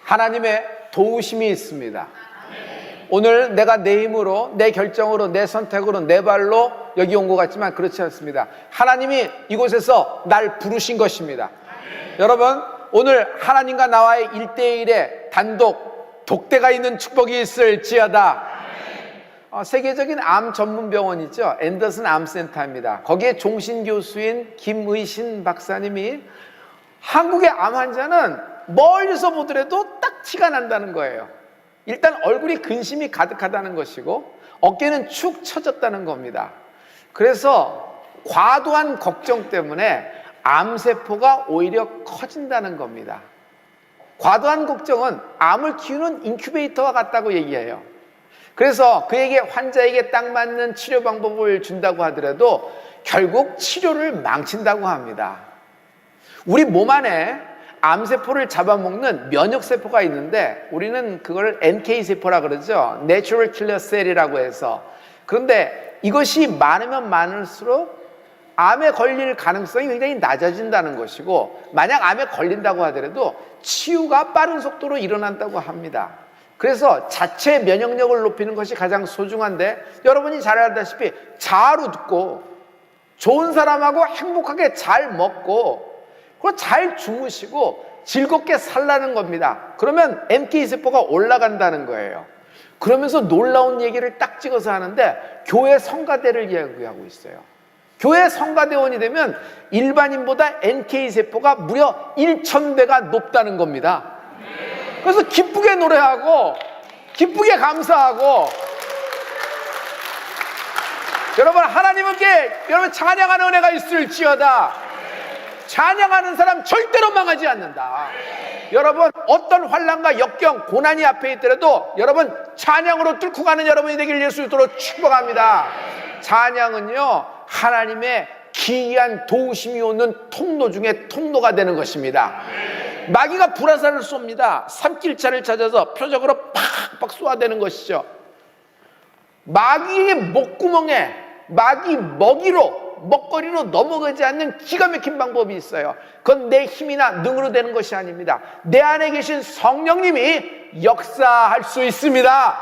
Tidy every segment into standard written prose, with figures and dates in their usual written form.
하나님의 도우심이 있습니다. 오늘 내가 내 힘으로, 내 결정으로, 내 선택으로, 내 발로 여기 온 것 같지만 그렇지 않습니다. 하나님이 이곳에서 날 부르신 것입니다. 여러분, 오늘 하나님과 나와의 1대1의 단독 독대가 있는 축복이 있을지어다. 세계적인 암 전문 병원이죠. 앤더슨 암센터입니다. 거기에 종신교수인 김의신 박사님이 한국의 암 환자는 멀리서 보더라도 딱 티가 난다는 거예요. 일단 얼굴이 근심이 가득하다는 것이고 어깨는 축 처졌다는 겁니다. 그래서 과도한 걱정 때문에 암세포가 오히려 커진다는 겁니다. 과도한 걱정은 암을 키우는 인큐베이터와 같다고 얘기해요. 그래서 그에게 환자에게 딱 맞는 치료 방법을 준다고 하더라도 결국 치료를 망친다고 합니다. 우리 몸 안에 암세포를 잡아먹는 면역세포가 있는데 우리는 그걸 NK세포라 그러죠. Natural Killer Cell이라고 해서. 그런데 이것이 많으면 많을수록 암에 걸릴 가능성이 굉장히 낮아진다는 것이고, 만약 암에 걸린다고 하더라도 치유가 빠른 속도로 일어난다고 합니다. 그래서 자체 면역력을 높이는 것이 가장 소중한데, 여러분이 잘 알다시피 잘 웃고 좋은 사람하고 행복하게 잘 먹고 그리고 잘 주무시고 즐겁게 살라는 겁니다. 그러면 MK세포가 올라간다는 거예요. 그러면서 놀라운 얘기를 딱 찍어서 하는데, 교회 성가대를 이야기하고 있어요. 교회 성가대원이 되면 일반인보다 NK세포가 무려 1000배가 높다는 겁니다. 그래서 기쁘게 노래하고 기쁘게 감사하고, 여러분, 하나님께 여러분 찬양하는 은혜가 있을지어다. 찬양하는 사람 절대로 망하지 않는다. 여러분, 어떤 환난과 역경, 고난이 앞에 있더라도 여러분 찬양으로 뚫고 가는 여러분이 되길 예수 이름으로 축복합니다. 찬양은요, 하나님의 기이한 도우심이 오는 통로 중에 통로가 되는 것입니다. 마귀가 불화살을 쏩니다. 산길차를 찾아서 표적으로 팍팍 쏘아대는 것이죠. 마귀의 목구멍에 마귀 먹거리로 넘어가지 않는 기가 막힌 방법이 있어요. 그건 내 힘이나 능으로 되는 것이 아닙니다. 내 안에 계신 성령님이 역사할 수 있습니다.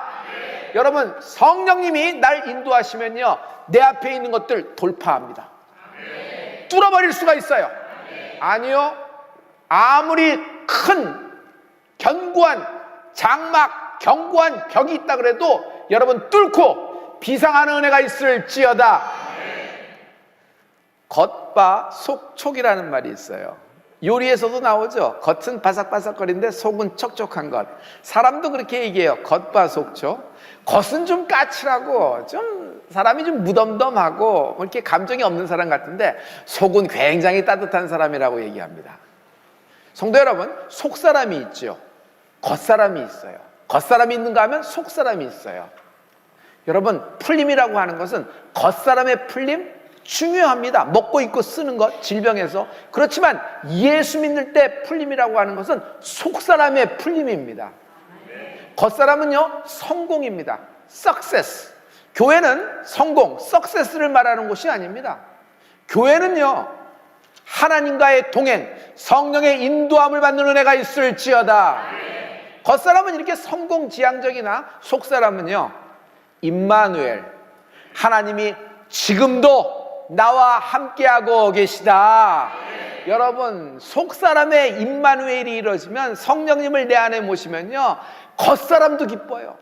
여러분, 성령님이 날 인도하시면요, 내 앞에 있는 것들 돌파합니다. 뚫어버릴 수가 있어요. 아니요, 아무리 큰 견고한 장막, 견고한 벽이 있다 그래도 여러분 뚫고 비상하는 은혜가 있을지어다. 겉바 속촉이라는 말이 있어요. 요리에서도 나오죠. 겉은 바삭바삭거리는데 속은 촉촉한 것. 사람도 그렇게 얘기해요. 겉바 속촉. 겉은 좀 까칠하고 좀 사람이 좀 무덤덤하고 이렇게 감정이 없는 사람 같은데 속은 굉장히 따뜻한 사람이라고 얘기합니다. 성도 여러분, 속사람이 있죠. 겉사람이 있어요. 겉사람이 있는가 하면 속사람이 있어요. 여러분, 풀림이라고 하는 것은 겉사람의 풀림 중요합니다. 먹고 입고 쓰는 것, 질병에서. 그렇지만 예수 믿을 때 풀림이라고 하는 것은 속사람의 풀림입니다. 겉사람은요, 성공입니다. success. 교회는 성공, success를 말하는 곳이 아닙니다. 교회는요, 하나님과의 동행, 성령의 인도함을 받는 은혜가 있을지어다. 겉사람은 이렇게 성공지향적이나 속사람은요, 임마누엘, 하나님이 지금도 나와 함께하고 계시다. 여러분, 속사람의 임마누엘이 이루어지면, 성령님을 내 안에 모시면요, 겉사람도 기뻐요.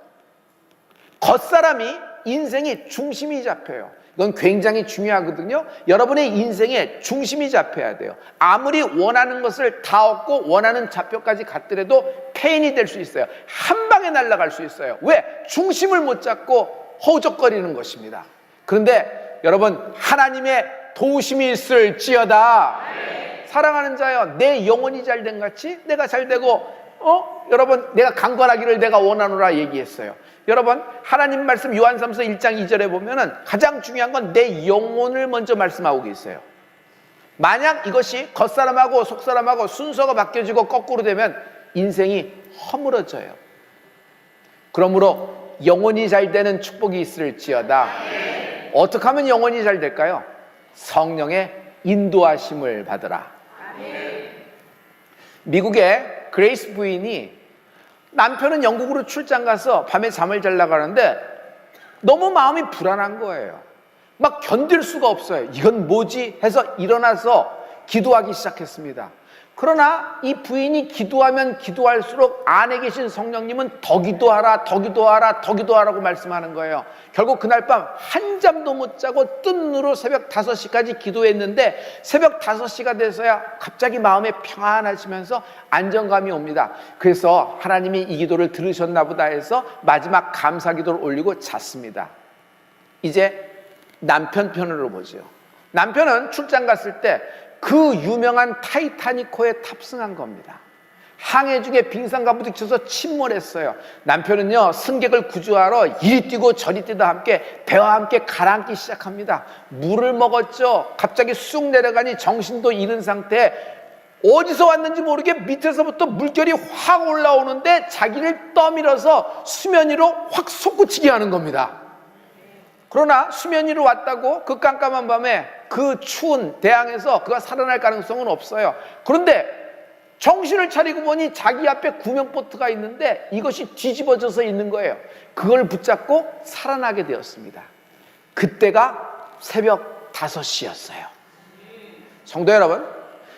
겉사람이 인생의 중심이 잡혀요. 이건 굉장히 중요하거든요. 여러분의 인생에 중심이 잡혀야 돼요. 아무리 원하는 것을 다 얻고 원하는 좌표까지 갔더라도 폐인이 될 수 있어요. 한 방에 날아갈 수 있어요. 왜? 중심을 못 잡고 허우적거리는 것입니다. 그런데 여러분, 하나님의 도우심이 있을지어다. 사랑하는 자여, 내 영혼이 잘된 같이 내가 잘되고 여러분, 내가 강건하기를 내가 원하노라 얘기했어요. 여러분, 하나님 말씀 요한삼서 1장 2절에 보면은 가장 중요한 건 내 영혼을 먼저 말씀하고 계세요. 만약 이것이 겉사람하고 속사람하고 순서가 바뀌어지고 거꾸로 되면 인생이 허물어져요. 그러므로 영혼이 잘 되는 축복이 있을지어다. 어떻게 하면 영혼이 잘 될까요? 성령의 인도하심을 받으라. 미국의 그레이스 부인이 남편은 영국으로 출장 가서 밤에 잠을 자려고 하는데 너무 마음이 불안한 거예요. 막 견딜 수가 없어요. 이건 뭐지? 해서 일어나서 기도하기 시작했습니다. 그러나 이 부인이 기도하면 기도할수록 안에 계신 성령님은 더 기도하라, 더 기도하라, 더 기도하라고 말씀하는 거예요. 결국 그날 밤 한잠도 못 자고 뜬 눈으로 새벽 5시까지 기도했는데 새벽 5시가 돼서야 갑자기 마음에 평안하시면서 안정감이 옵니다. 그래서 하나님이 이 기도를 들으셨나 보다 해서 마지막 감사 기도를 올리고 잤습니다. 이제 남편 편으로 보죠. 남편은 출장 갔을 때 그 유명한 타이타닉호에 탑승한 겁니다. 항해 중에 빙산과 부딪혀서 침몰했어요. 남편은요, 승객을 구조하러 이리 뛰고 저리 뛰다 함께 배와 함께 가라앉기 시작합니다. 물을 먹었죠. 갑자기 쑥 내려가니 정신도 잃은 상태에 어디서 왔는지 모르게 밑에서부터 물결이 확 올라오는데 자기를 떠밀어서 수면 위로 확 솟구치게 하는 겁니다. 그러나 수면 위로 왔다고 그 깜깜한 밤에 그 추운 대양에서 그가 살아날 가능성은 없어요. 그런데 정신을 차리고 보니 자기 앞에 구명보트가 있는데 이것이 뒤집어져서 있는 거예요. 그걸 붙잡고 살아나게 되었습니다. 그때가 새벽 5시였어요. 성도 여러분,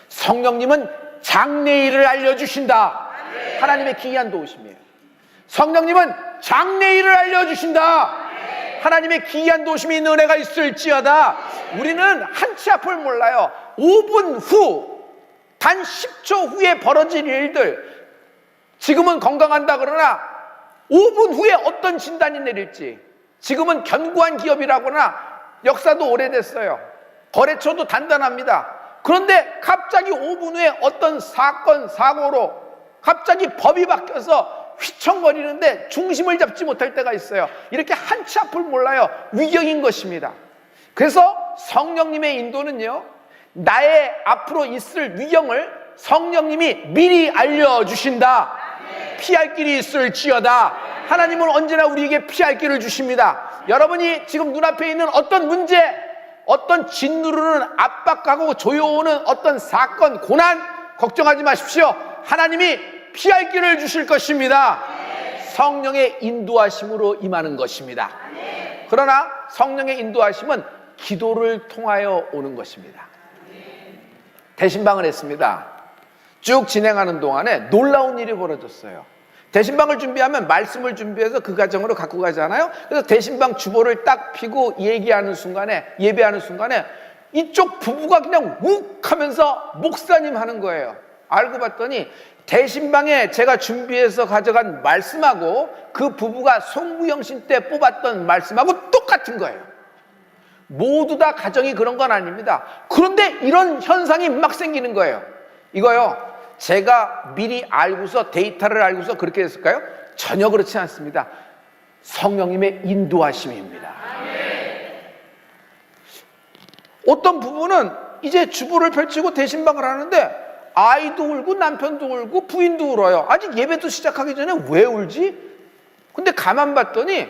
성령님은 장래일을 알려주신다. 하나님의 기이한 도우심이에요. 성령님은 장래일을 알려주신다. 하나님의 기이한 도우심이 있는 은혜가 있을지어다. 우리는 한치 앞을 몰라요. 5분 후, 단 10초 후에 벌어질 일들, 지금은 건강한다 그러나 5분 후에 어떤 진단이 내릴지, 지금은 견고한 기업이라거나 역사도 오래됐어요. 거래처도 단단합니다. 그런데 갑자기 5분 후에 어떤 사건, 사고로 갑자기 법이 바뀌어서 휘청거리는데 중심을 잡지 못할 때가 있어요. 이렇게 한치 앞을 몰라요. 위경인 것입니다. 그래서 성령님의 인도는요, 나의 앞으로 있을 위경을 성령님이 미리 알려주신다. 피할 길이 있을지어다. 하나님은 언제나 우리에게 피할 길을 주십니다. 여러분이 지금 눈앞에 있는 어떤 문제, 어떤 짓누르는 압박하고 조여오는 어떤 사건, 고난, 걱정하지 마십시오. 하나님이 피할 길을 주실 것입니다. 성령의 인도하심으로 임하는 것입니다. 그러나 성령의 인도하심은 기도를 통하여 오는 것입니다. 대신방을 했습니다. 쭉 진행하는 동안에 놀라운 일이 벌어졌어요. 대신방을 준비하면 말씀을 준비해서 그 가정으로 갖고 가잖아요. 그래서 대신방 주보를 딱 펴고 예배하는 순간에 이쪽 부부가 그냥 욱 하면서 목사님 하는 거예요. 알고 봤더니 대신방에 제가 준비해서 가져간 말씀하고 그 부부가 송무영신 때 뽑았던 말씀하고 똑같은 거예요. 모두 다 가정이 그런 건 아닙니다. 그런데 이런 현상이 막 생기는 거예요. 이거요, 제가 미리 알고서 데이터를 알고서 그렇게 했을까요? 전혀 그렇지 않습니다. 성령님의 인도하심입니다. 어떤 부부는 이제 주부를 펼치고 대신방을 하는데 아이도 울고 남편도 울고 부인도 울어요. 아직 예배도 시작하기 전에 왜 울지? 근데 가만 봤더니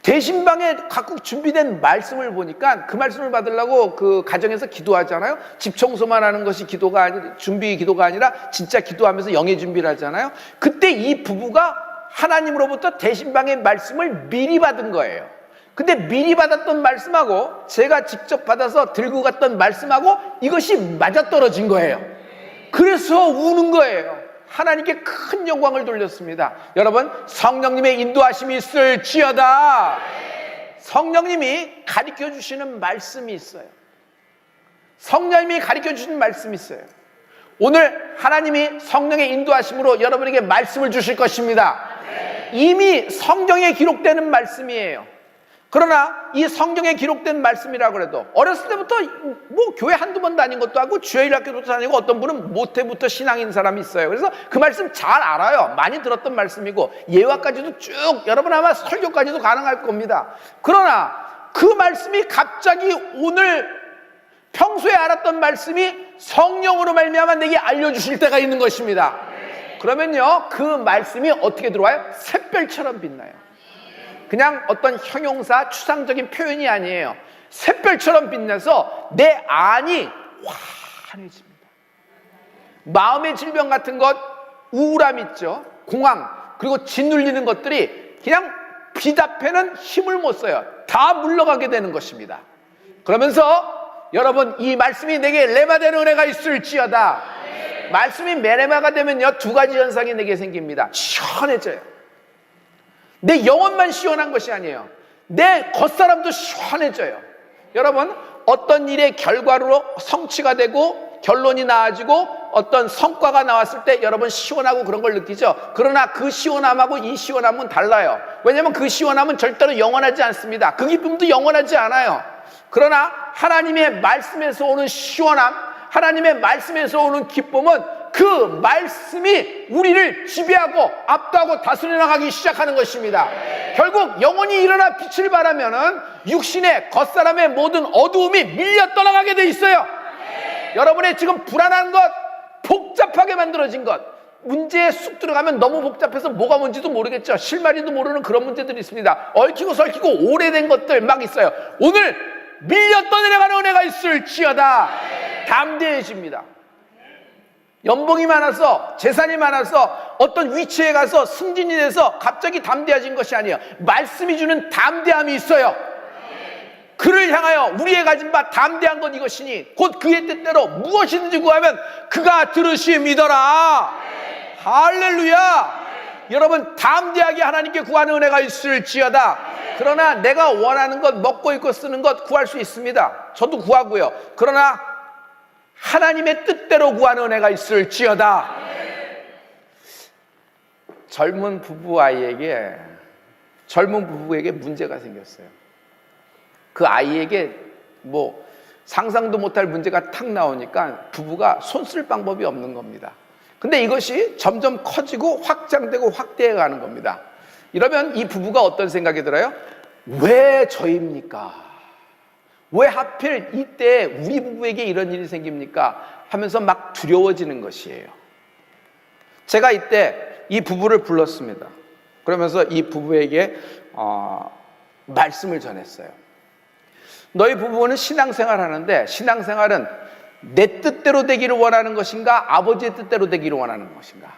대신방에 각국 준비된 말씀을 보니까 그 말씀을 받으려고 그 가정에서 기도하잖아요. 집 청소만 하는 것이 기도가 아니라, 준비 기도가 아니라 진짜 기도하면서 영의 준비를 하잖아요. 그때 이 부부가 하나님으로부터 대신방의 말씀을 미리 받은 거예요. 근데 미리 받았던 말씀하고 제가 직접 받아서 들고 갔던 말씀하고 이것이 맞아떨어진 거예요. 그래서 우는 거예요. 하나님께 큰 영광을 돌렸습니다. 여러분, 성령님의 인도하심이 있을지어다. 성령님이 가르쳐 주시는 말씀이 있어요. 성령님이 가르쳐 주시는 말씀이 있어요. 오늘 하나님이 성령의 인도하심으로 여러분에게 말씀을 주실 것입니다. 이미 성경에 기록되는 말씀이에요. 그러나 이 성경에 기록된 말씀이라고 해도 어렸을 때부터 뭐 교회 한두 번 다닌 것도 아니고 주일학교도 다니고 어떤 분은 모태부터 신앙인 사람이 있어요. 그래서 그 말씀 잘 알아요. 많이 들었던 말씀이고 예화까지도 쭉, 여러분 아마 설교까지도 가능할 겁니다. 그러나 그 말씀이 갑자기 오늘 평소에 알았던 말씀이 성령으로 말미암아 내게 알려주실 때가 있는 것입니다. 그러면요, 그 말씀이 어떻게 들어와요? 샛별처럼 빛나요. 그냥 어떤 형용사, 추상적인 표현이 아니에요. 샛별처럼 빛나서 내 안이 환해집니다. 마음의 질병 같은 것, 우울함 있죠, 공황, 그리고 짓눌리는 것들이 그냥 비답해는 힘을 못 써요. 다 물러가게 되는 것입니다. 그러면서 여러분, 이 말씀이 내게 레마되는 은혜가 있을지어다. 말씀이 메레마가 되면요, 두 가지 현상이 내게 생깁니다. 시원해져요. 내 영혼만 시원한 것이 아니에요. 내 겉사람도 시원해져요. 여러분, 어떤 일의 결과로 성취가 되고 결론이 나아지고 어떤 성과가 나왔을 때 여러분 시원하고 그런 걸 느끼죠. 그러나 그 시원함하고 이 시원함은 달라요. 왜냐하면 그 시원함은 절대로 영원하지 않습니다. 그 기쁨도 영원하지 않아요. 그러나 하나님의 말씀에서 오는 시원함, 하나님의 말씀에서 오는 기쁨은 그 말씀이 우리를 지배하고 압도하고 다스려 나가기 시작하는 것입니다. 결국 영혼이 일어나 빛을 발하면은 육신의 겉사람의 모든 어두움이 밀려 떠나가게 돼 있어요. 여러분의 지금 불안한 것, 복잡하게 만들어진 것, 문제에 쑥 들어가면 너무 복잡해서 뭐가 뭔지도 모르겠죠. 실마리도 모르는 그런 문제들이 있습니다. 얽히고 설키고 오래된 것들 막 있어요. 오늘 밀려 떠내려가는 은혜가 있을지어다. 담대해집니다. 연봉이 많아서, 재산이 많아서, 어떤 위치에 가서 승진이 돼서 갑자기 담대해진 것이 아니에요. 말씀이 주는 담대함이 있어요. 그를 향하여 우리의 가진 바 담대한 것 이것이니 곧 그의 뜻대로 무엇이든지 구하면 그가 들으심이더라. 할렐루야. 여러분, 담대하게 하나님께 구하는 은혜가 있을지어다. 그러나 내가 원하는 것, 먹고 입고 쓰는 것 구할 수 있습니다. 저도 구하고요. 그러나 하나님의 뜻대로 구하는 은혜가 있을지어다. 젊은 부부에게 문제가 생겼어요. 그 아이에게 뭐 상상도 못할 문제가 탁 나오니까 부부가 손 쓸 방법이 없는 겁니다. 근데 이것이 점점 커지고 확장되고 확대해 가는 겁니다. 이러면 이 부부가 어떤 생각이 들어요? 왜 저입니까? 왜 하필 이때 우리 부부에게 이런 일이 생깁니까? 하면서 막 두려워지는 것이에요. 제가 이때 이 부부를 불렀습니다. 그러면서 이 부부에게 말씀을 전했어요. 너희 부부는 신앙생활 하는데 신앙생활은 내 뜻대로 되기를 원하는 것인가? 아버지의 뜻대로 되기를 원하는 것인가?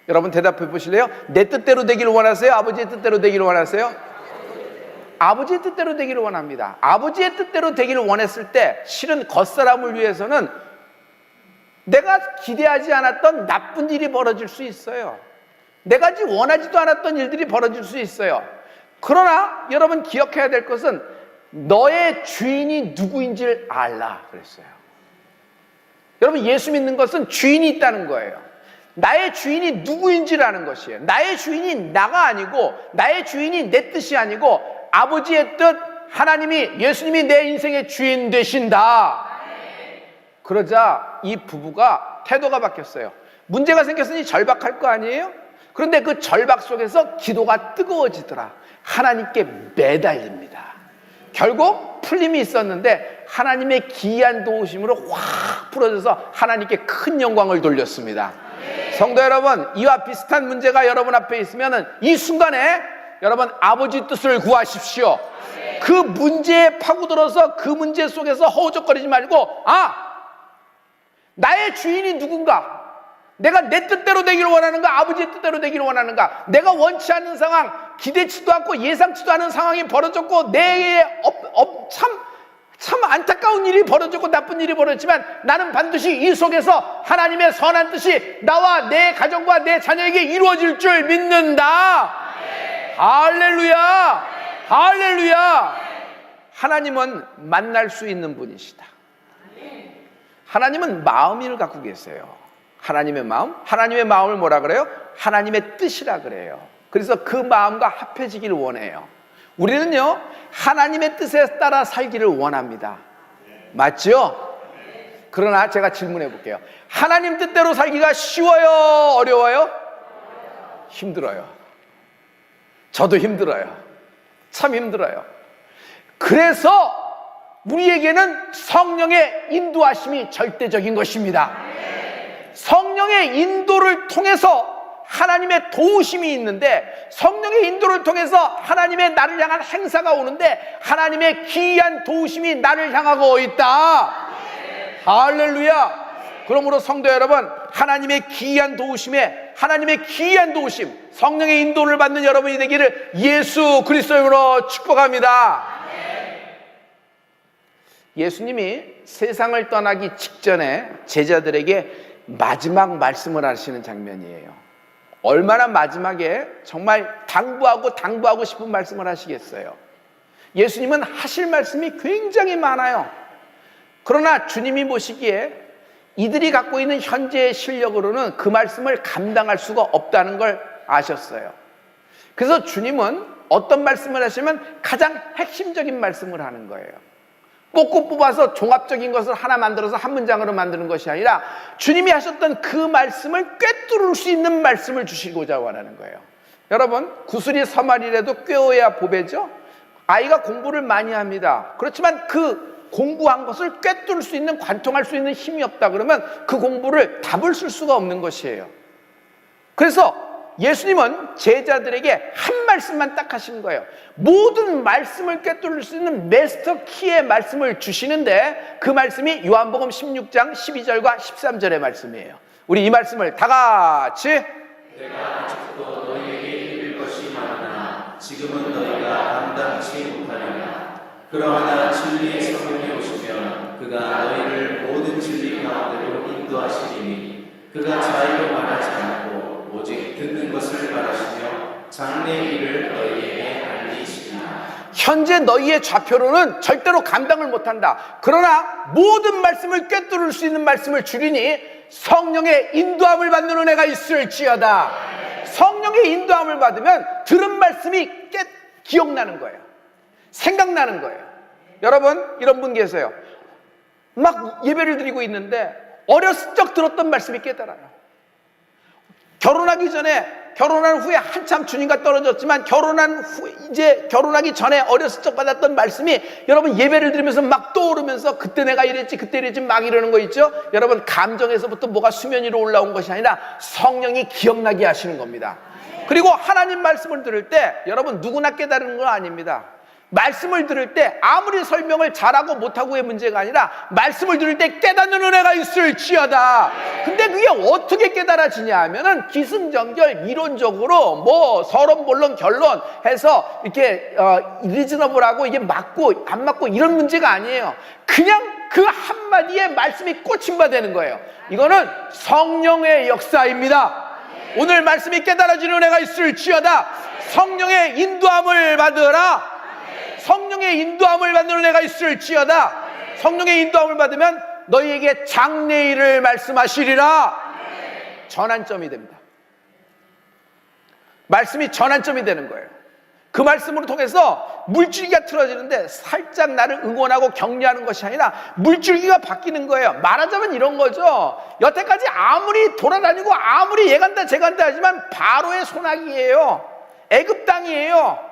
여러분 대답해 보실래요? 내 뜻대로 되기를 원하세요? 아버지의 뜻대로 되기를 원하세요? 아버지의 뜻대로 되기를 원합니다. 아버지의 뜻대로 되기를 원했을 때 실은 겉사람을 위해서는 내가 기대하지 않았던 나쁜 일이 벌어질 수 있어요. 내가 원하지도 않았던 일들이 벌어질 수 있어요. 그러나 여러분 기억해야 될 것은 너의 주인이 누구인지를 알라 그랬어요. 여러분, 예수 믿는 것은 주인이 있다는 거예요. 나의 주인이 누구인지를 아는 것이에요. 나의 주인이 나가 아니고, 나의 주인이 내 뜻이 아니고 아버지의 뜻, 하나님이, 예수님이 내 인생의 주인 되신다. 그러자 이 부부가 태도가 바뀌었어요. 문제가 생겼으니 절박할 거 아니에요? 그런데 그 절박 속에서 기도가 뜨거워지더라. 하나님께 매달립니다. 결국 풀림이 있었는데 하나님의 기이한 도우심으로 확 풀어져서 하나님께 큰 영광을 돌렸습니다. 성도 여러분, 이와 비슷한 문제가 여러분 앞에 있으면 이 순간에 여러분 아버지 뜻을 구하십시오. 그 문제에 파고들어서 그 문제 속에서 허우적거리지 말고, 나의 주인이 누군가? 내가 내 뜻대로 되기를 원하는가? 아버지의 뜻대로 되기를 원하는가? 내가 원치 않는 상황, 기대치도 않고 예상치도 않은 상황이 벌어졌고 내게 참 안타까운 일이 벌어졌고 나쁜 일이 벌어졌지만 나는 반드시 이 속에서 하나님의 선한 뜻이 나와 내 가정과 내 자녀에게 이루어질 줄 믿는다. 할렐루야. 할렐루야. 하나님은 만날 수 있는 분이시다. 하나님은 마음을 갖고 계세요. 하나님의 마음? 하나님의 마음을 뭐라 그래요? 하나님의 뜻이라 그래요. 그래서 그 마음과 합해지기를 원해요. 우리는요, 하나님의 뜻에 따라 살기를 원합니다. 맞죠? 그러나 제가 질문해 볼게요. 하나님 뜻대로 살기가 쉬워요? 어려워요? 힘들어요. 저도 힘들어요. 참 힘들어요. 그래서 우리에게는 성령의 인도하심이 절대적인 것입니다. 성령의 인도를 통해서 하나님의 도우심이 있는데, 성령의 인도를 통해서 하나님의 나를 향한 행사가 오는데 하나님의 기이한 도우심이 나를 향하고 있다. 할렐루야. 그러므로 성도 여러분, 하나님의 기이한 도우심에, 하나님의 기이한 도우심, 성령의 인도를 받는 여러분이 되기를 예수 그리스도로 축복합니다. 예수님이 세상을 떠나기 직전에 제자들에게 마지막 말씀을 하시는 장면이에요. 얼마나 마지막에 정말 당부하고 싶은 말씀을 하시겠어요. 예수님은 하실 말씀이 굉장히 많아요. 그러나 주님이 보시기에 이들이 갖고 있는 현재의 실력으로는 그 말씀을 감당할 수가 없다는 걸 아셨어요. 그래서 주님은 어떤 말씀을 하시면 가장 핵심적인 말씀을 하는 거예요. 뽑고 뽑아서 종합적인 것을 하나 만들어서 한 문장으로 만드는 것이 아니라 주님이 하셨던 그 말씀을 꿰뚫을 수 있는 말씀을 주시고자 원하는 거예요. 여러분, 구슬이 서말이라도 꿰어야 보배죠. 아이가 공부를 많이 합니다. 그렇지만 그 공부한 것을 꿰뚫을 수 있는, 관통할 수 있는 힘이 없다 그러면 그 공부를 답을 쓸 수가 없는 것이에요. 그래서 예수님은 제자들에게 한 말씀만 딱 하신 거예요. 모든 말씀을 꿰뚫을 수 있는 마스터 키의 말씀을 주시는데 그 말씀이 요한복음 16장 12절과 13절의 말씀이에요. 우리 이 말씀을 다 같이, 내가 아직도 너희에게 이를 것이 많으나 지금은 너희가 감당치 못하리라. 그러나 진리의 성령이 오시면 그가 너희를 모든 진리 가운데로 인도하시리니 그가 자의로 말하지 않고 오직 듣는 것을 말하시며 장래의 일을 너희에게 알리시리라. 현재 너희의 좌표로는 절대로 감당을 못한다. 그러나 모든 말씀을 꿰뚫을 수 있는 말씀을 주리니 성령의 인도함을 받는 은혜가 있을지어다. 성령의 인도함을 받으면 들은 말씀이 기억나는 거예요. 생각나는 거예요. 여러분, 이런 분 계세요. 막 예배를 드리고 있는데 어렸을 적 들었던 말씀이 깨달아요. 결혼하기 전에, 결혼한 후에 한참 주님과 떨어졌지만 이제 결혼하기 전에 어렸을 적 받았던 말씀이 여러분 예배를 드리면서 막 떠오르면서 그때 내가 이랬지 그때 이랬지 막 이러는 거 있죠. 여러분, 감정에서부터 뭐가 수면 위로 올라온 것이 아니라 성령이 기억나게 하시는 겁니다. 그리고 하나님 말씀을 들을 때 여러분 누구나 깨달은 건 아닙니다. 말씀을 들을 때 아무리 설명을 잘하고 못하고의 문제가 아니라 말씀을 들을 때 깨닫는 은혜가 있을지어다. 근데 그게 어떻게 깨달아지냐 하면은 기승전결 이론적으로 뭐 서론 본론 결론 해서 이렇게 리즈너블하고 이게 맞고 안 맞고 이런 문제가 아니에요. 그냥 그 한마디에 말씀이 꽂힌 바 되는 거예요. 이거는 성령의 역사입니다. 오늘 말씀이 깨달아지는 은혜가 있을지어다. 성령의 인도함을 받으라. 성령의 인도함을 받는 은혜가 있을지어다. 성령의 인도함을 받으면 너희에게 장래일을 말씀하시리라. 전환점이 됩니다. 말씀이 전환점이 되는 거예요. 그 말씀으로 통해서 물줄기가 틀어지는데 살짝 나를 응원하고 격려하는 것이 아니라 물줄기가 바뀌는 거예요. 말하자면 이런 거죠. 여태까지 아무리 돌아다니고 아무리 얘간다 쟤간다 하지만 바로의 소나기예요. 애굽 땅이에요.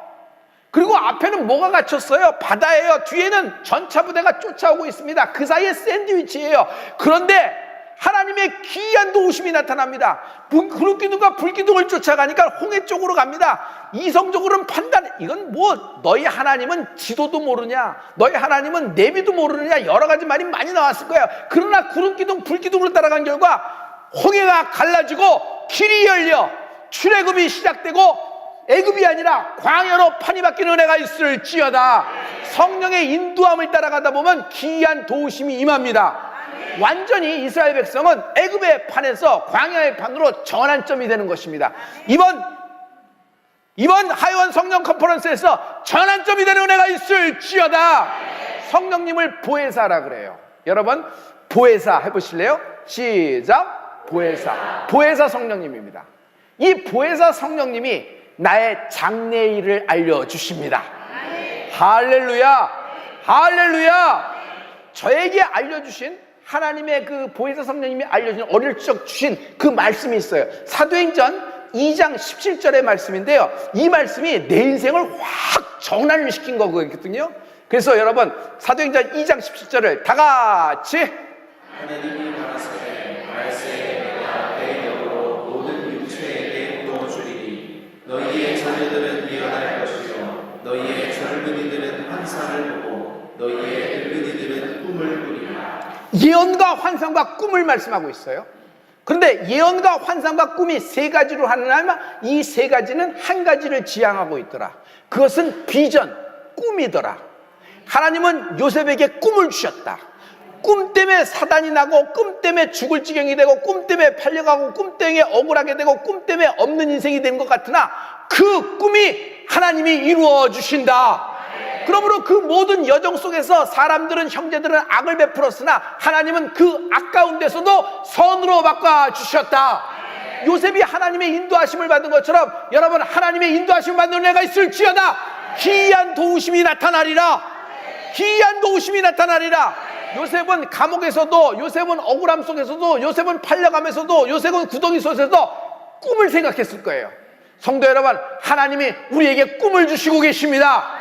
그리고 앞에는 뭐가 갇혔어요? 바다예요. 뒤에는 전차부대가 쫓아오고 있습니다. 그 사이에 샌드위치예요. 그런데 하나님의 기이한 도우심이 나타납니다. 구름기둥과 불기둥을 쫓아가니까 홍해 쪽으로 갑니다. 이성적으로는 이건 뭐 너희 하나님은 지도도 모르냐, 너희 하나님은 내비도 모르느냐, 여러 가지 말이 많이 나왔을 거예요. 그러나 구름기둥 불기둥으로 따라간 결과 홍해가 갈라지고 길이 열려 출애굽이 시작되고 애굽이 아니라 광야로 판이 바뀌는 은혜가 있을지어다. 성령의 인도함을 따라가다 보면 기이한 도우심이 임합니다. 완전히 이스라엘 백성은 애굽의 판에서 광야의 판으로 전환점이 되는 것입니다. 이번 하이원 성령 컨퍼런스에서 전환점이 되는 은혜가 있을지어다. 성령님을 보혜사라 그래요. 여러분, 보혜사 해보실래요? 시작. 보혜사 성령님입니다. 이 보혜사 성령님이 나의 장래일을 알려주십니다. 할렐루야, 할렐루야. 저에게 알려주신 하나님의 그 보혜사 성령님이 알려주신 어릴 적 주신 그 말씀이 있어요. 사도행전 2장 17절의 말씀인데요, 이 말씀이 내 인생을 확 전환을 시킨 거거든요. 그래서 여러분, 사도행전 2장 17절을 다 같이, 하나님이 가라사대 말세에 내가 내 영으로 모든 육체에게 부어주리니 너희의 자녀들은 예언할 것이요 너희의 젊은이들은 환상을 보고 너희의 늙은이들은 꿈을 꾸리라. 예언과 환상과 꿈을 말씀하고 있어요. 그런데 예언과 환상과 꿈이 세 가지로 하느냐면 이 세 가지는 한 가지를 지향하고 있더라. 그것은 비전, 꿈이더라. 하나님은 요셉에게 꿈을 주셨다. 꿈 때문에 사단이 나고, 꿈 때문에 죽을 지경이 되고, 꿈 때문에 팔려가고, 꿈 때문에 억울하게 되고, 꿈 때문에 없는 인생이 되는 것 같으나 그 꿈이 하나님이 이루어 주신다. 그러므로 그 모든 여정 속에서 사람들은, 형제들은 악을 베풀었으나 하나님은 그 악 가운데서도 선으로 바꿔주셨다. 요셉이 하나님의 인도하심을 받은 것처럼 여러분, 하나님의 인도하심을 받는 은혜가 있을지어다. 기이한 도우심이 나타나리라. 기이한 도우심이 나타나리라. 요셉은 감옥에서도, 요셉은 억울함 속에서도, 요셉은 팔려가면서도, 요셉은 구덩이 속에서도 꿈을 생각했을 거예요. 성도 여러분, 하나님이 우리에게 꿈을 주시고 계십니다.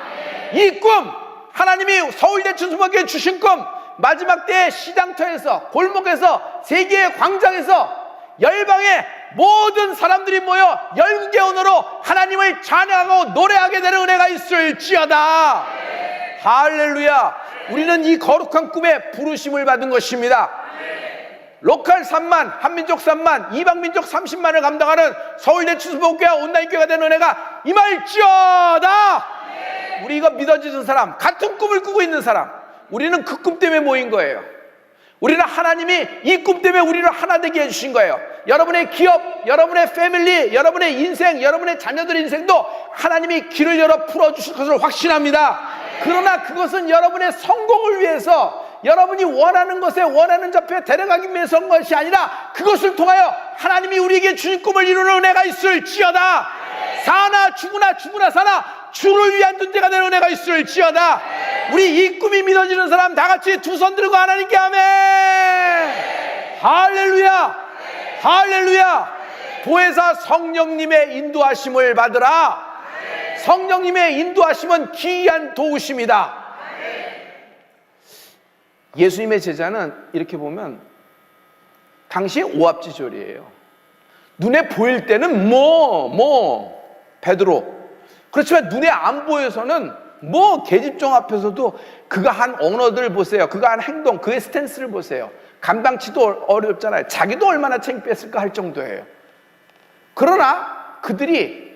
이 꿈, 하나님이 서울대 춘수목교에 주신 꿈, 마지막 때의 시장터에서, 골목에서, 세계의 광장에서 열방의 모든 사람들이 모여 열국의 언어로 하나님을 찬양하고 노래하게 되는 은혜가 있을지어다. 할렐루야. 우리는 이 거룩한 꿈에 부르심을 받은 것입니다. 로컬 3만, 한민족 3만, 이방민족 30만을 감당하는 서울대 춘수목교와 온라인교회가 되는 은혜가 임할지어다. 우리 이거 믿어지는 사람, 같은 꿈을 꾸고 있는 사람, 우리는 그 꿈 때문에 모인 거예요. 우리는 하나님이 이 꿈 때문에 우리를 하나 되게 해주신 거예요. 여러분의 기업, 여러분의 패밀리, 여러분의 인생, 여러분의 자녀들의 인생도 하나님이 길을 열어 풀어주실 것을 확신합니다. 그러나 그것은 여러분의 성공을 위해서, 여러분이 원하는 것에, 원하는 좌표에 데려가기 위해서인 것이 아니라 그것을 통하여 하나님이 우리에게 주신 꿈을 이루는 은혜가 있을지어다. 사나 죽으나 죽으나 사나 주를 위한 존재가 되는 은혜가 있을지어다. 우리 이 꿈이 믿어지는 사람 다 같이 두 손 들고 하나님께 아멘. 할렐루야. 할렐루야. 보혜사 성령님의 인도하심을 받으라. 성령님의 인도하심은 기이한 도우심이다. 예수님의 제자는 이렇게 보면 당시 오합지졸이에요. 눈에 보일 때는 베드로. 그렇지만 눈에 안 보여서는 계집종 앞에서도 그가 한 언어들 보세요. 그가 한 행동, 그의 스탠스를 보세요. 감당치도 어렵잖아요. 자기도 얼마나 창피했을까 할 정도예요. 그러나 그들이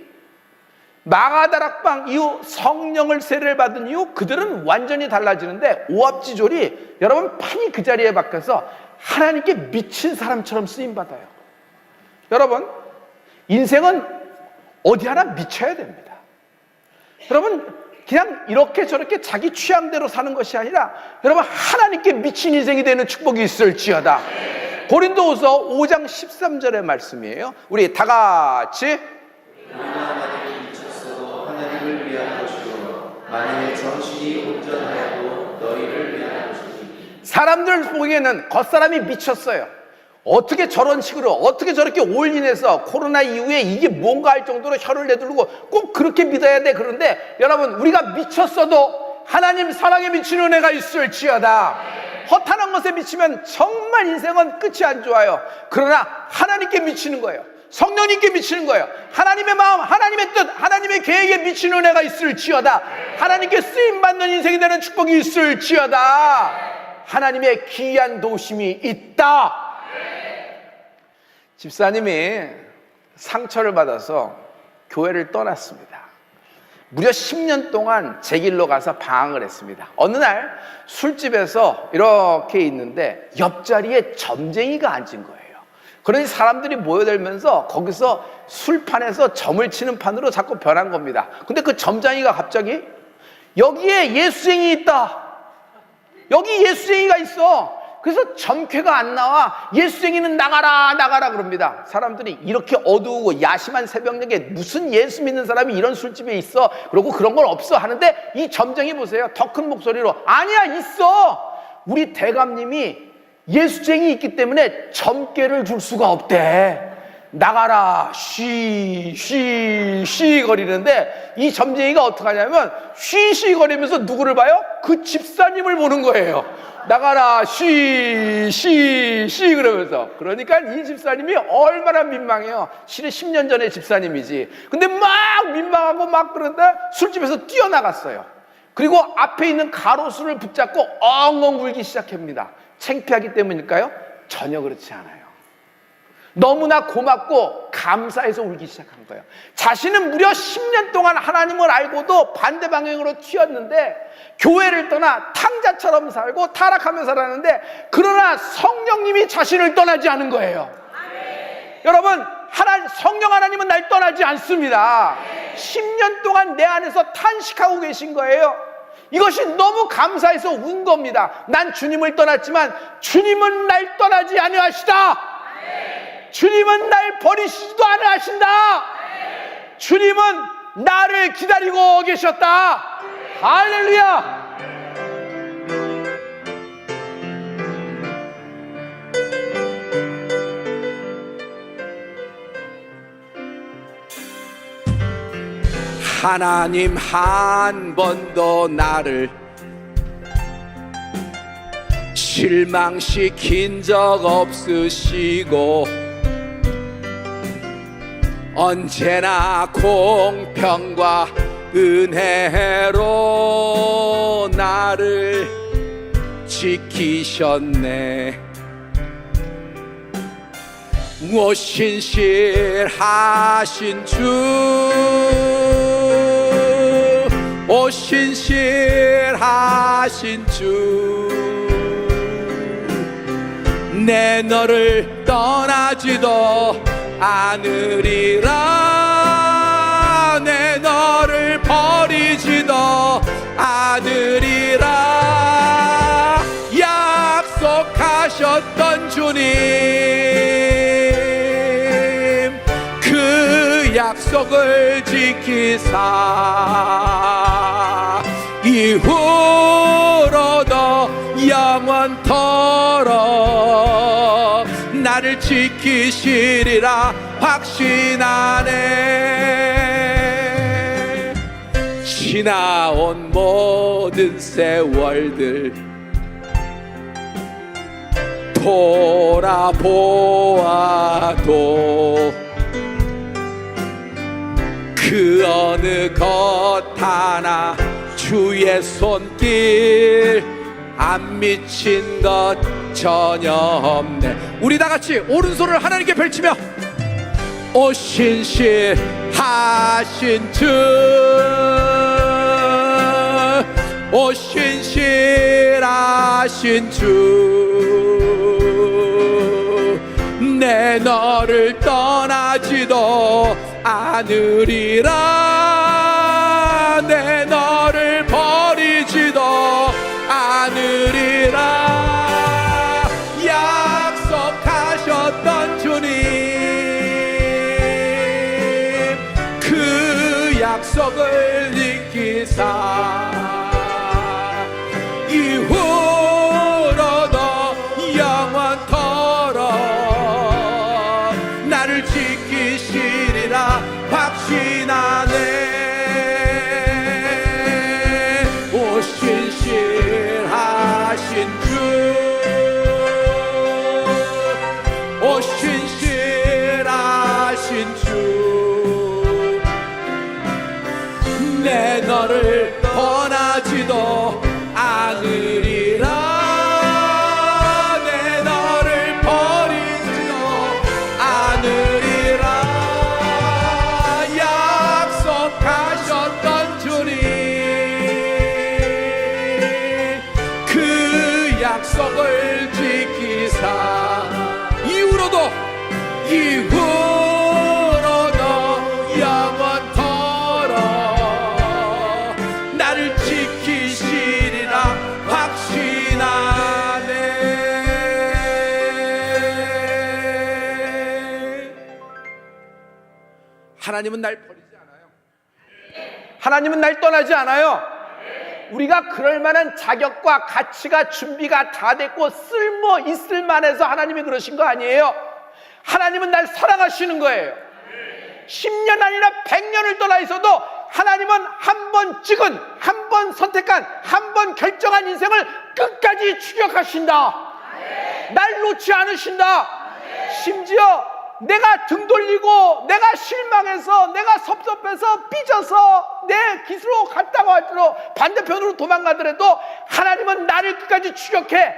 마가다락방 이후 성령을 세례를 받은 이후 그들은 완전히 달라지는데, 오합지졸이 여러분 판이 그 자리에 바뀌어서 하나님께 미친 사람처럼 쓰임받아요. 여러분, 인생은 어디 하나 미쳐야 됩니다. 여러분, 그냥 이렇게 저렇게 자기 취향대로 사는 것이 아니라 여러분, 하나님께 미친 인생이 되는 축복이 있을지어다. 고린도후서 5장 13절의 말씀이에요. 우리 다 같이. 하나님을 위한 것이요 만일 정신이 온전하여도 너희를 위한 것이니. 사람들 보기에는 겉사람이 미쳤어요. 어떻게 저런 식으로, 어떻게 저렇게 올인해서 코로나 이후에 이게 뭔가 할 정도로 혀를 내두르고 꼭 그렇게 믿어야 돼. 그런데 여러분, 우리가 미쳤어도 하나님 사랑에 미치는 은혜가 있을지어다. 허탄한 것에 미치면 정말 인생은 끝이 안 좋아요. 그러나 하나님께 미치는 거예요. 성령님께 미치는 거예요. 하나님의 마음, 하나님의 뜻, 하나님의 계획에 미치는 은혜가 있을지어다. 하나님께 쓰임받는 인생이 되는 축복이 있을지어다. 하나님의 기이한 도우심이 있다. 집사님이 상처를 받아서 교회를 떠났습니다. 무려 10년 동안 제 길로 가서 방황을 했습니다. 어느 날 술집에서 이렇게 있는데 옆자리에 점쟁이가 앉은 거예요. 그러니 사람들이 모여들면서 거기서 술판에서 점을 치는 판으로 자꾸 변한 겁니다. 근데 그 점장이가 갑자기 여기에 예수쟁이 있다. 여기 예수쟁이가 있어. 그래서 점괘가 안 나와. 예수쟁이는 나가라 나가라 그럽니다. 사람들이 이렇게 어두우고 야심한 새벽녘에 무슨 예수 믿는 사람이 이런 술집에 있어. 그러고 그런 건 없어 하는데 이 점쟁이 보세요. 더 큰 목소리로 아니야 있어. 우리 대감님이 예수쟁이 있기 때문에 점괘를 줄 수가 없대. 나가라 쉬 거리는데 이 점쟁이가 어떻게 하냐면 쉬 거리면서 누구를 봐요? 그 집사님을 보는 거예요. 나가라 쉬 그러면서. 그러니까 이 집사님이 얼마나 민망해요. 실은 10년 전에 집사님이지. 근데 막 민망하고 막 그런데 술집에서 뛰어나갔어요. 그리고 앞에 있는 가로수를 붙잡고 엉엉 울기 시작합니다. 창피하기 때문일까요? 전혀 그렇지 않아요. 너무나 고맙고 감사해서 울기 시작한 거예요. 자신은 무려 10년 동안 하나님을 알고도 반대 방향으로 튀었는데, 교회를 떠나 탕자처럼 살고 타락하며 살았는데, 그러나 성령님이 자신을 떠나지 않은 거예요. 여러분, 성령 하나님은 날 떠나지 않습니다. 10년 동안 내 안에서 탄식하고 계신 거예요. 이것이 너무 감사해서 운 겁니다. 난 주님을 떠났지만 주님은 날 떠나지 아니하시다. 주님은 날 버리시지도 않으신다. 주님은 나를 기다리고 계셨다. 할렐루야. 하나님 한 번도 나를 실망시킨 적 없으시고, 언제나 공평과 은혜로 나를 지키셨네. 오신실하신 주, 오신실하신 주, 내 너를 떠나지도 않으리라. 내 너를 버리지도 않으리라. 약속하셨던 주님, 그 약속을 지키사 이후로도 영원토록 나를 지키시리라 확신하네. 지나온 모든 세월들 돌아보아도 그 어느 것 하나 주의 손길 안 미친 것 전혀 없네. 우리 다 같이 오른손을 하나님께 펼치며 오신실하신 주, 오신실하신 주, 내 너를 떠나지도 않으리라. 내 너를 버리지도 않으리라. 약속하셨던 주님, 그 약속을 지키사 이후로도 영원토록 나를 지키시리라 확신하네. 오신실하신 주, 오신실하신 주, 내 너를 떠나지도 않으리라. 내 너를 버리지도 않으리라. 약속하셨던 주님, 그 약속을 지키사 이후로도 영원토록 나를 지키시리라 확신하네. 하나님은 날 버리지 않아요. 하나님은 날 떠나지 않아요. 우리가 그럴 만한 자격과 가치가 준비가 다 됐고 쓸모 있을 만해서 하나님이 그러신 거 아니에요. 하나님은 날 사랑하시는 거예요. 10년 아니라 100년을 떠나 있어도 하나님은 한 번 찍은, 한 번 선택한, 한 번 결정한 인생을 끝까지 추격하신다. 날 놓지 않으신다. 심지어 내가 등 돌리고 내가 실망해서 내가 섭섭해서 삐져서 내 깃으로 갔다고 할지라도 반대편으로 도망가더라도 하나님은 나를 끝까지 추격해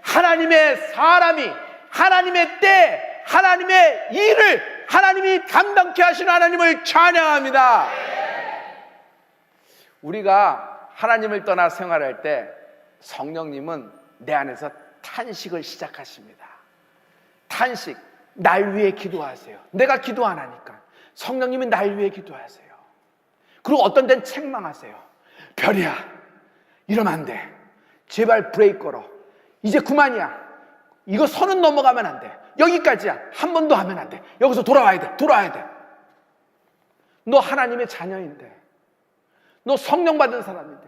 하나님의 사람이 하나님의 때 하나님의 일을 하나님이 감당케 하시는 하나님을 찬양합니다. 우리가 하나님을 떠나 생활할 때 성령님은 내 안에서 탄식을 시작하십니다. 탄식, 날 위해 기도하세요. 내가 기도 안 하니까 성령님이 날 위해 기도하세요. 그리고 어떤 데는 책망하세요. 별이야, 이러면 안 돼. 제발 브레이크 걸어. 이제 그만이야. 이거 선은 넘어가면 안 돼. 여기까지야. 한 번 더 하면 안 돼. 여기서 돌아와야 돼. 돌아와야 돼. 너 하나님의 자녀인데, 너 성령 받은 사람인데,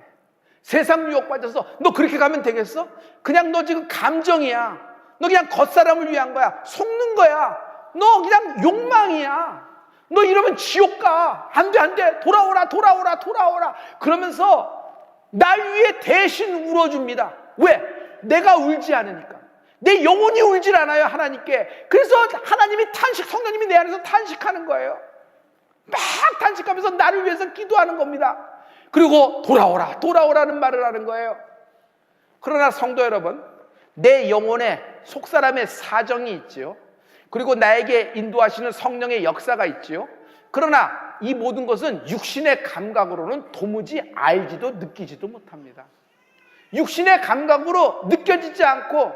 세상 유혹 빠져서 너 그렇게 가면 되겠어? 그냥 너 지금 감정이야. 너 그냥 겉사람을 위한 거야. 속는 거야. 너 그냥 욕망이야. 너 이러면 지옥 가. 안 돼, 안 돼. 돌아오라, 돌아오라, 돌아오라. 그러면서 날 위해 대신 울어줍니다. 왜? 내가 울지 않으니까. 내 영혼이 울질 않아요, 하나님께. 그래서 하나님이 성령님이 내 안에서 탄식하는 거예요. 막 탄식하면서 나를 위해서 기도하는 겁니다. 그리고 돌아오라, 돌아오라는 말을 하는 거예요. 그러나 성도 여러분, 내 영혼에 속사람의 사정이 있지요. 그리고 나에게 인도하시는 성령의 역사가 있지요. 그러나 이 모든 것은 육신의 감각으로는 도무지 알지도 느끼지도 못합니다. 육신의 감각으로 느껴지지 않고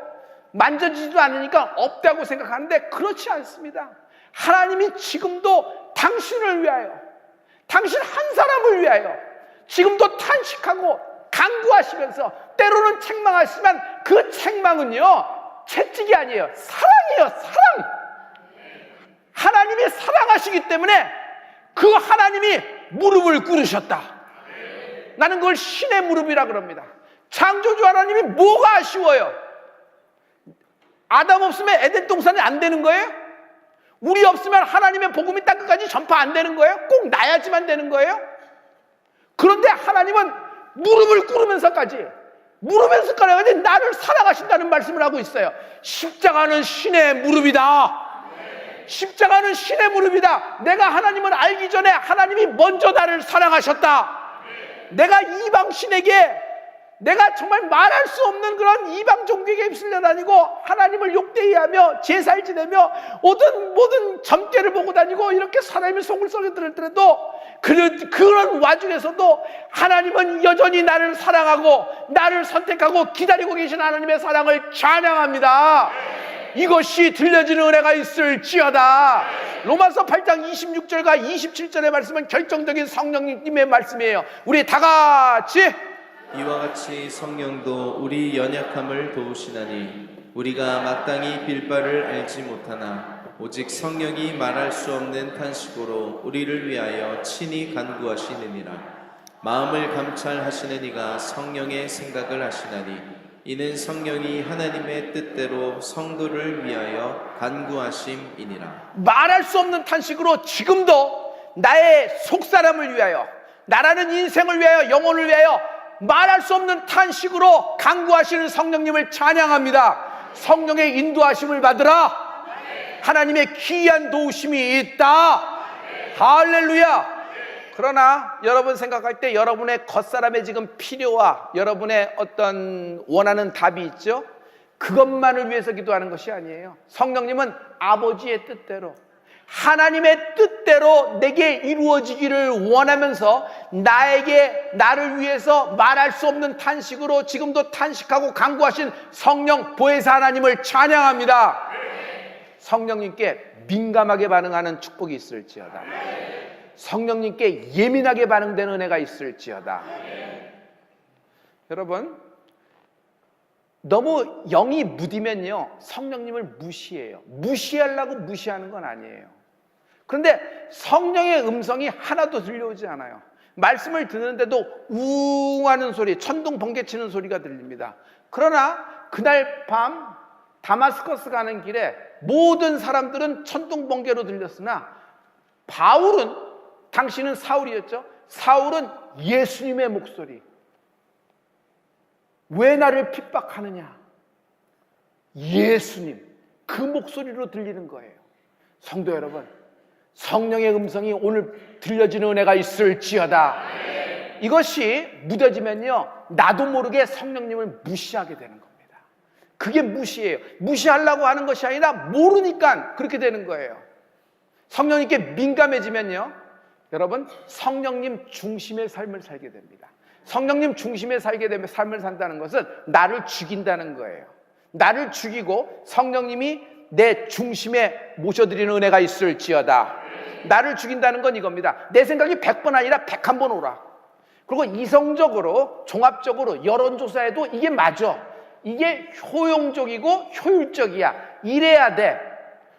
만져지지도 않으니까 없다고 생각하는데 그렇지 않습니다. 하나님이 지금도 당신을 위하여, 당신 한 사람을 위하여 지금도 탄식하고 간구하시면서 때로는 책망하시지만 그 책망은요, 채찍이 아니에요. 사랑이에요. 사랑. 하나님이 사랑하시기 때문에 그 하나님이 무릎을 꿇으셨다. 나는 그걸 신의 무릎이라 그럽니다. 창조주 하나님이 뭐가 아쉬워요? 아담 없으면 에덴 동산이 안 되는 거예요? 우리 없으면 하나님의 복음이 땅끝까지 전파 안 되는 거예요? 꼭 나야지만 되는 거예요? 그런데 하나님은 무릎을 꿇으면서까지 나를 사랑하신다는 말씀을 하고 있어요. 십자가는 신의 무릎이다. 십자가는 신의 무릎이다. 내가 하나님을 알기 전에 하나님이 먼저 나를 사랑하셨다. 내가 이방 신에게, 내가 정말 말할 수 없는 그런 이방 종교에 입술려 다니고 하나님을 욕되이하며 제사를 지내며 모든 점괘를 보고 다니고 이렇게 사람이 속을 썩여 들었더라도 그런 와중에서도 하나님은 여전히 나를 사랑하고 나를 선택하고 기다리고 계신 하나님의 사랑을 찬양합니다. 이것이 들려지는 은혜가 있을지어다. 로마서 8장 26절과 27절의 말씀은 결정적인 성령님의 말씀이에요. 우리 다 같이 이와 같이 성령도 우리 연약함을 도우시나니 우리가 마땅히 빌 바를 알지 못하나 오직 성령이 말할 수 없는 탄식으로 우리를 위하여 친히 간구하시느니라. 마음을 감찰하시는 이가 성령의 생각을 하시나니 이는 성령이 하나님의 뜻대로 성도를 위하여 간구하심이니라. 말할 수 없는 탄식으로 지금도 나의 속사람을 위하여, 나라는 인생을 위하여, 영혼을 위하여 말할 수 없는 탄식으로 간구하시는 성령님을 찬양합니다. 성령의 인도하심을 받으라. 하나님의 기이한 도우심이 있다. 할렐루야. 그러나 여러분 생각할 때 여러분의 겉사람의 지금 필요와 여러분의 어떤 원하는 답이 있죠? 그것만을 위해서 기도하는 것이 아니에요. 성령님은 아버지의 뜻대로, 하나님의 뜻대로 내게 이루어지기를 원하면서 나를 위해서 말할 수 없는 탄식으로 지금도 탄식하고 간구하신 성령 보혜사 하나님을 찬양합니다. 성령님께 민감하게 반응하는 축복이 있을지어다. 성령님께 예민하게 반응되는 은혜가 있을지어다. 여러분, 너무 영이 무디면요 성령님을 무시해요. 무시하려고 무시하는 건 아니에요. 그런데 성령의 음성이 하나도 들려오지 않아요. 말씀을 듣는데도 우웅하는 소리, 천둥 번개 치는 소리가 들립니다. 그러나 그날 밤 다마스커스 가는 길에 모든 사람들은 천둥 번개로 들렸으나 바울은, 당신은 사울이었죠? 사울은 예수님의 목소리, 왜 나를 핍박하느냐, 예수님, 그 목소리로 들리는 거예요. 성도 여러분, 성령의 음성이 오늘 들려지는 은혜가 있을지어다. 이것이 무뎌지면요 나도 모르게 성령님을 무시하게 되는 겁니다. 그게 무시예요. 무시하려고 하는 것이 아니라 모르니까 그렇게 되는 거예요. 성령님께 민감해지면요, 여러분, 성령님 중심의 삶을 살게 됩니다. 성령님 중심에 살게 되면 삶을 산다는 것은 나를 죽인다는 거예요. 나를 죽이고 성령님이 내 중심에 모셔드리는 은혜가 있을지어다. 나를 죽인다는 건 이겁니다. 내 생각이 100번 아니라 101번 오라. 그리고 이성적으로, 종합적으로 여론조사에도 이게 맞아. 이게 효용적이고 효율적이야. 이래야 돼.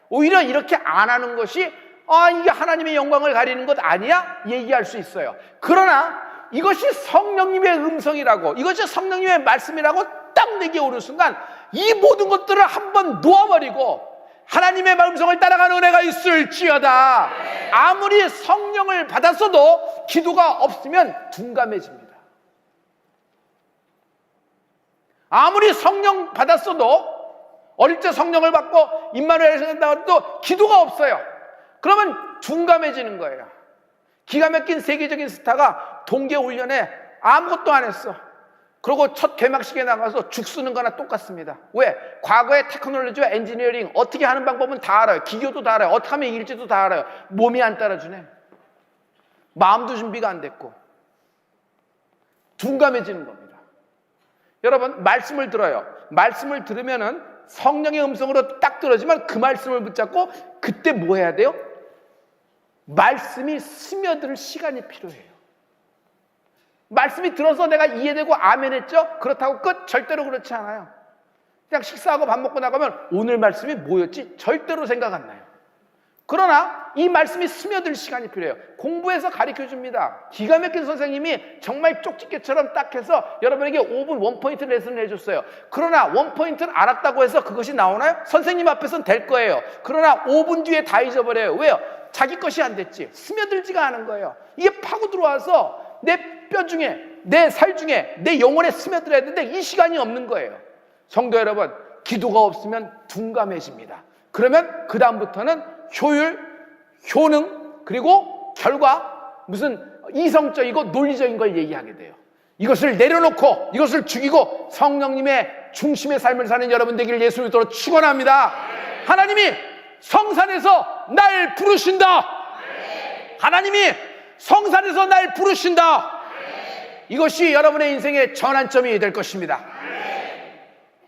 오히려 이렇게 안 하는 것이 이게 하나님의 영광을 가리는 것 아니야? 얘기할 수 있어요. 그러나 이것이 성령님의 음성이라고, 이것이 성령님의 말씀이라고 딱 내게 오는 순간 이 모든 것들을 한번 놓아버리고 하나님의 음성을 따라가는 은혜가 있을지어다. 아무리 성령을 받았어도 기도가 없으면 둔감해집니다. 아무리 성령 받았어도, 어릴 때 성령을 받고 임마누엘을 생각한다고 해도 기도가 없어요. 그러면 둔감해지는 거예요. 기가 막힌 세계적인 스타가 동계훈련에 아무것도 안 했어. 그리고 첫 개막식에 나가서 죽 쓰는 거나 똑같습니다. 왜? 과거의 테크놀로지와 엔지니어링 어떻게 하는 방법은 다 알아요. 기교도 다 알아요. 어떻게 하면 이길지도 다 알아요. 몸이 안 따라주네. 마음도 준비가 안 됐고 둔감해지는 겁니다. 여러분, 말씀을 들어요. 말씀을 들으면은 성령의 음성으로 딱 들어지만 그 말씀을 붙잡고 그때 뭐 해야 돼요? 말씀이 스며들 시간이 필요해요. 말씀이 들어서 내가 이해되고 아멘했죠? 그렇다고 끝? 절대로 그렇지 않아요. 그냥 식사하고 밥 먹고 나가면 오늘 말씀이 뭐였지? 절대로 생각 안 나요. 그러나 이 말씀이 스며들 시간이 필요해요. 공부해서 가르쳐줍니다. 기가 막힌 선생님이 정말 쪽집게처럼 딱 해서 여러분에게 5분 원포인트 레슨을 해줬어요. 그러나 원포인트를 알았다고 해서 그것이 나오나요? 선생님 앞에서는 될 거예요. 그러나 5분 뒤에 다 잊어버려요. 왜요? 자기 것이 안 됐지. 스며들지가 않은 거예요. 이게 파고 들어와서 내 뼈 중에, 내 살 중에, 내 영혼에 스며들어야 되는데 이 시간이 없는 거예요. 성도 여러분, 기도가 없으면 둔감해집니다. 그러면 그 다음부터는 효율, 효능, 그리고 결과, 무슨 이성적이고 논리적인 걸 얘기하게 돼요. 이것을 내려놓고 이것을 죽이고 성령님의 중심의 삶을 사는 여러분 되기를 예수 그리스도로 축원합니다. 하나님이 성산에서 날 부르신다. 하나님이 성산에서 날 부르신다. 이것이 여러분의 인생의 전환점이 될 것입니다.